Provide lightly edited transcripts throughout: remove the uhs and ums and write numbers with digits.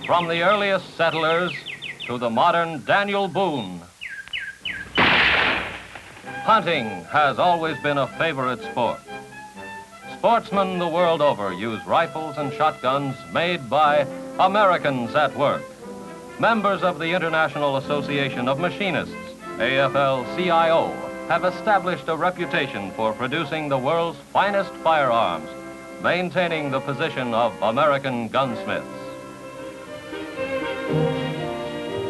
From the earliest settlers to the modern Daniel Boone, hunting has always been a favorite sport. Sportsmen the world over use rifles and shotguns made by Americans at work. Members of the International Association of Machinists, AFL-CIO, have established a reputation for producing the world's finest firearms, maintaining the position of American gunsmiths.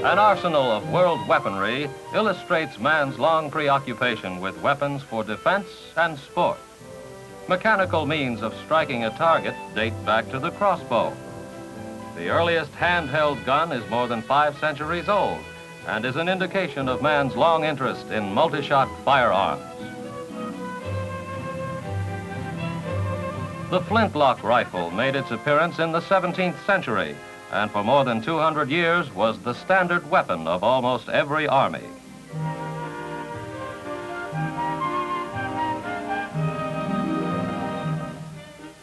An arsenal of world weaponry illustrates man's long preoccupation with weapons for defense and sport. Mechanical means of striking a target date back to the crossbow. The earliest handheld gun is more than 5 centuries old and is an indication of man's long interest in multi-shot firearms. The flintlock rifle made its appearance in the 17th century and for more than 200 years was the standard weapon of almost every army.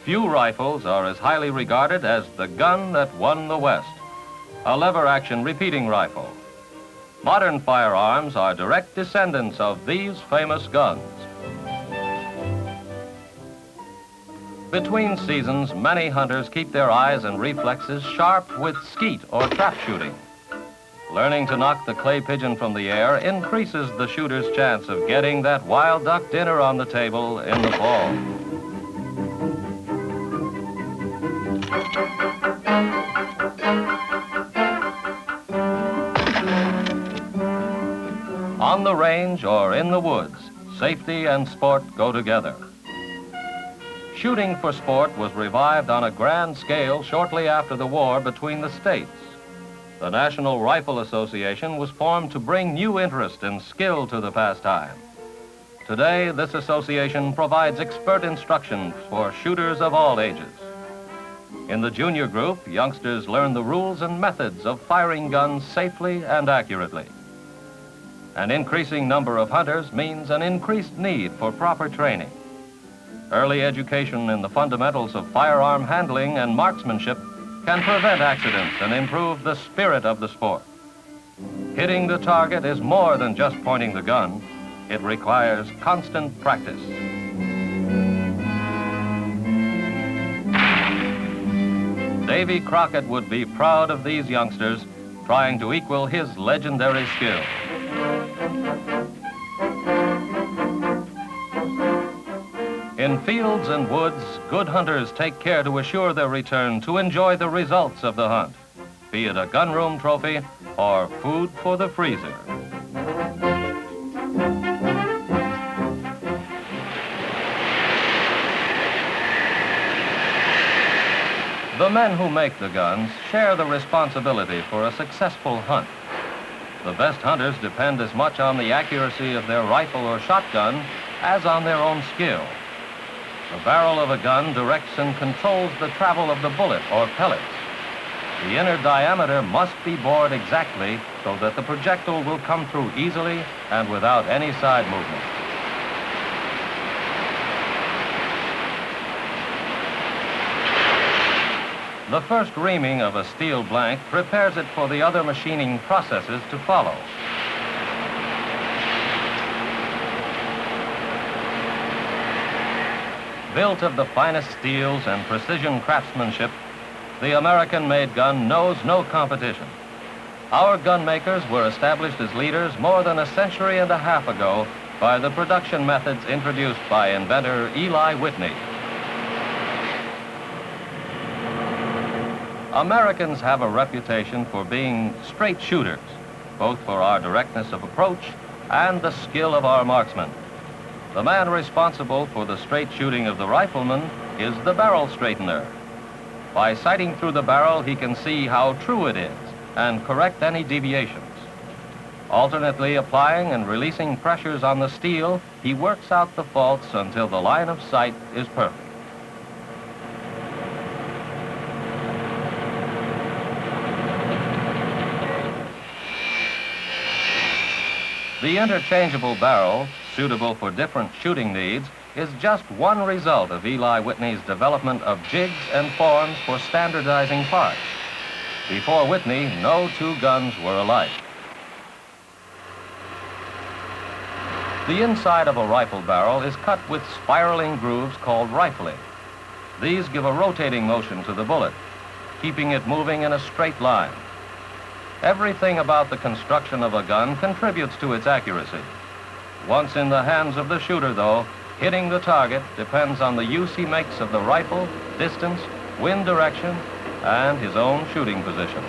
Few rifles are as highly regarded as the gun that won the West, a lever-action repeating rifle. Modern firearms are direct descendants of these famous guns. Between seasons, many hunters keep their eyes and reflexes sharp with skeet or trap shooting. Learning to knock the clay pigeon from the air increases the shooter's chance of getting that wild duck dinner on the table in the fall. On the range or in the woods, safety and sport go together. Shooting for sport was revived on a grand scale shortly after the war between the states. The National Rifle Association was formed to bring new interest and skill to the pastime. Today, this association provides expert instruction for shooters of all ages. In the junior group, youngsters learn the rules and methods of firing guns safely and accurately. An increasing number of hunters means an increased need for proper training. Early education in the fundamentals of firearm handling and marksmanship can prevent accidents and improve the spirit of the sport. Hitting the target is more than just pointing the gun. It requires constant practice. Davy Crockett would be proud of these youngsters trying to equal his legendary skill. In fields and woods, good hunters take care to assure their return to enjoy the results of the hunt, be it a gunroom trophy or food for the freezer. The men who make the guns share the responsibility for a successful hunt. The best hunters depend as much on the accuracy of their rifle or shotgun as on their own skill. The barrel of a gun directs and controls the travel of the bullet or pellets. The inner diameter must be bored exactly so that the projectile will come through easily and without any side movement. The first reaming of a steel blank prepares it for the other machining processes to follow. Built of the finest steels and precision craftsmanship, the American-made gun knows no competition. Our gun makers were established as leaders more than a century and a half ago by the production methods introduced by inventor Eli Whitney. Americans have a reputation for being straight shooters, both for our directness of approach and the skill of our marksmen. The man responsible for the straight shooting of the rifleman is the barrel straightener. By sighting through the barrel, he can see how true it is and correct any deviations. Alternately applying and releasing pressures on the steel, he works out the faults until the line of sight is perfect. The interchangeable barrel, suitable for different shooting needs, is just one result of Eli Whitney's development of jigs and forms for standardizing parts. Before Whitney, no two guns were alike. The inside of a rifle barrel is cut with spiraling grooves called rifling. These give a rotating motion to the bullet, keeping it moving in a straight line. Everything about the construction of a gun contributes to its accuracy. Once in the hands of the shooter, though, hitting the target depends on the use he makes of the rifle, distance, wind direction, and his own shooting position.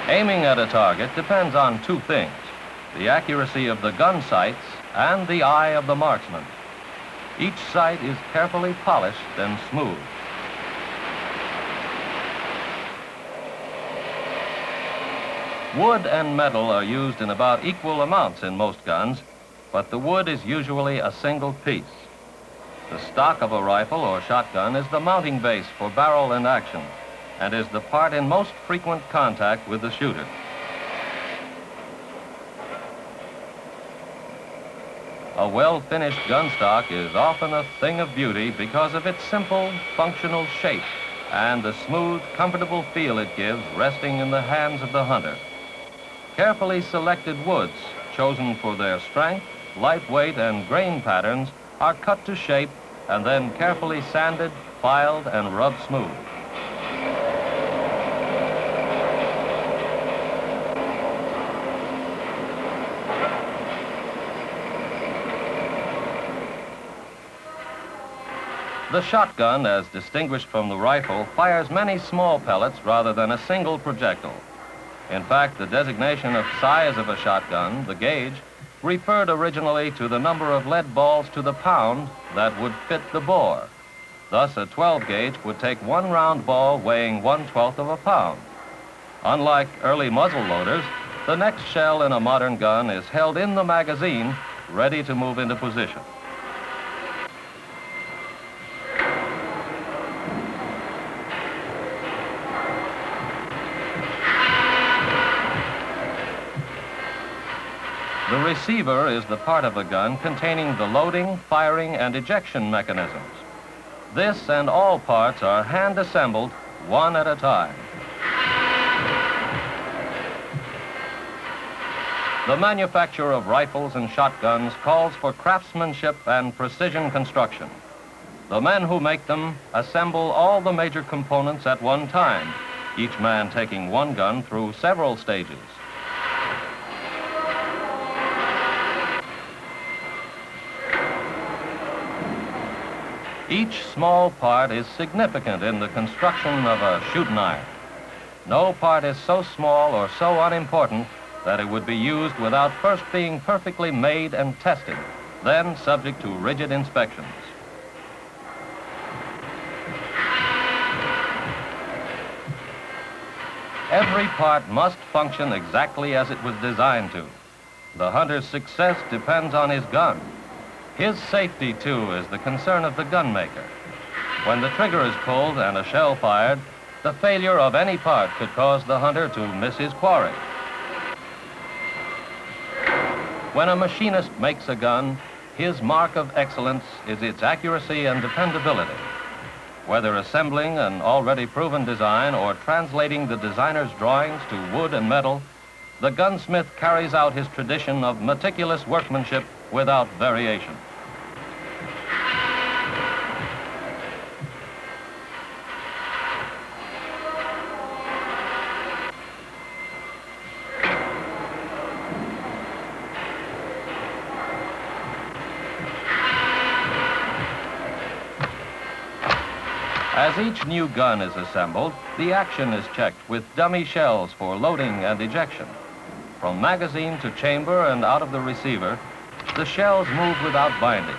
Aiming at a target depends on two things: the accuracy of the gun sights and the eye of the marksman. Each sight is carefully polished and smooth. Wood and metal are used in about equal amounts in most guns, but the wood is usually a single piece. The stock of a rifle or shotgun is the mounting base for barrel and action, and is the part in most frequent contact with the shooter. A well-finished gun stock is often a thing of beauty because of its simple, functional shape and the smooth, comfortable feel it gives resting in the hands of the hunter. Carefully selected woods, chosen for their strength, light weight, and grain patterns, are cut to shape and then carefully sanded, filed, and rubbed smooth. The shotgun, as distinguished from the rifle, fires many small pellets rather than a single projectile. In fact, the designation of size of a shotgun, the gauge, referred originally to the number of lead balls to the pound that would fit the bore. Thus, a 12 gauge would take one round ball weighing 1/12 of a pound. Unlike early muzzle loaders, the next shell in a modern gun is held in the magazine, ready to move into position. The receiver is the part of a gun containing the loading, firing, and ejection mechanisms. This and all parts are hand-assembled, one at a time. The manufacture of rifles and shotguns calls for craftsmanship and precision construction. The men who make them assemble all the major components at one time, each man taking one gun through several stages. Each small part is significant in the construction of a shooting iron. No part is so small or so unimportant that it would be used without first being perfectly made and tested, then subject to rigid inspections. Every part must function exactly as it was designed to. The hunter's success depends on his gun. His safety, too, is the concern of the gun maker. When the trigger is pulled and a shell fired, the failure of any part could cause the hunter to miss his quarry. When a machinist makes a gun, his mark of excellence is its accuracy and dependability. Whether assembling an already proven design or translating the designer's drawings to wood and metal, the gunsmith carries out his tradition of meticulous workmanship without variation. As each new gun is assembled, the action is checked with dummy shells for loading and ejection. From magazine to chamber and out of the receiver, the shells move without binding.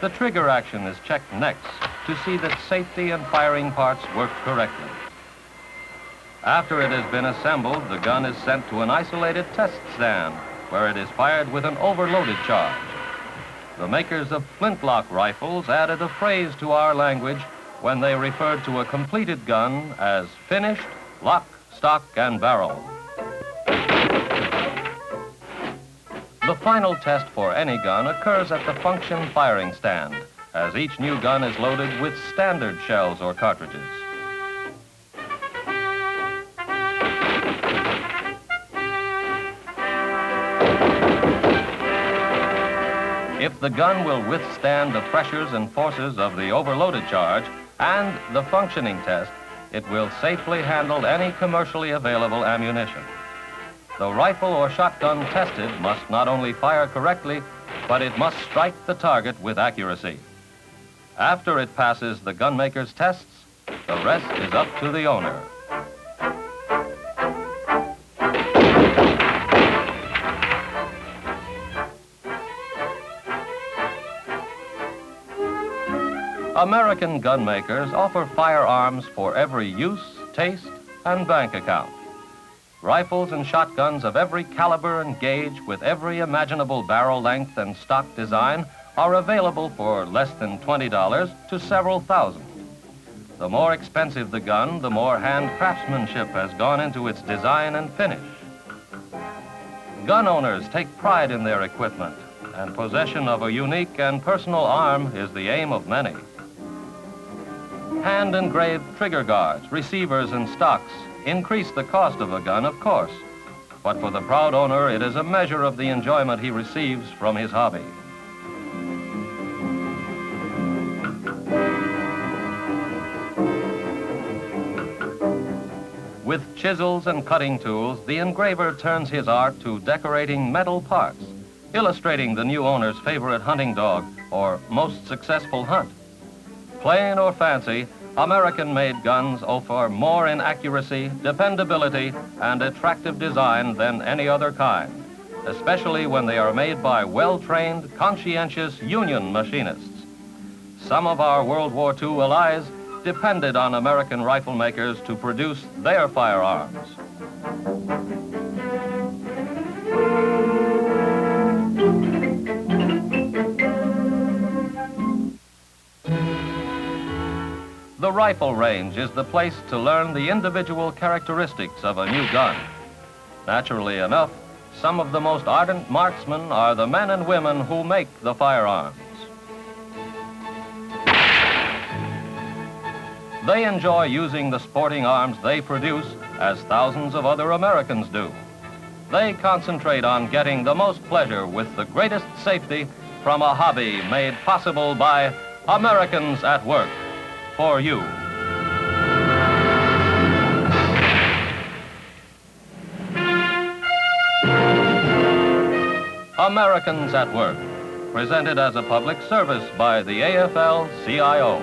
The trigger action is checked next to see that safety and firing parts work correctly. After it has been assembled, the gun is sent to an isolated test stand where it is fired with an overloaded charge. The makers of flintlock rifles added a phrase to our language when they referred to a completed gun as finished, lock, stock, and barrel. The final test for any gun occurs at the function firing stand, as each new gun is loaded with standard shells or cartridges. If the gun will withstand the pressures and forces of the overloaded charge and the functioning test, it will safely handle any commercially available ammunition. The rifle or shotgun tested must not only fire correctly, but it must strike the target with accuracy. After it passes the gunmaker's tests, the rest is up to the owner. American gunmakers offer firearms for every use, taste, and bank account. Rifles and shotguns of every caliber and gauge with every imaginable barrel length and stock design are available for less than $20 to several thousand. The more expensive the gun, the more hand craftsmanship has gone into its design and finish. Gun owners take pride in their equipment, and possession of a unique and personal arm is the aim of many. Hand-engraved trigger guards, receivers, and stocks increase the cost of a gun, of course, but for the proud owner, it is a measure of the enjoyment he receives from his hobby. With chisels and cutting tools, the engraver turns his art to decorating metal parts, illustrating the new owner's favorite hunting dog or most successful hunt. Plain or fancy, American-made guns offer more in accuracy, dependability, and attractive design than any other kind, especially when they are made by well-trained, conscientious union machinists. Some of our World War II allies depended on American rifle makers to produce their firearms. The rifle range is the place to learn the individual characteristics of a new gun. Naturally enough, some of the most ardent marksmen are the men and women who make the firearms. They enjoy using the sporting arms they produce as thousands of other Americans do. They concentrate on getting the most pleasure with the greatest safety from a hobby made possible by Americans at work. For you. Americans at Work, presented as a public service by the AFL-CIO.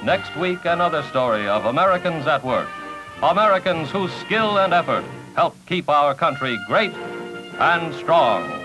Next week, another story of Americans at Work. Americans whose skill and effort help keep our country great and strong.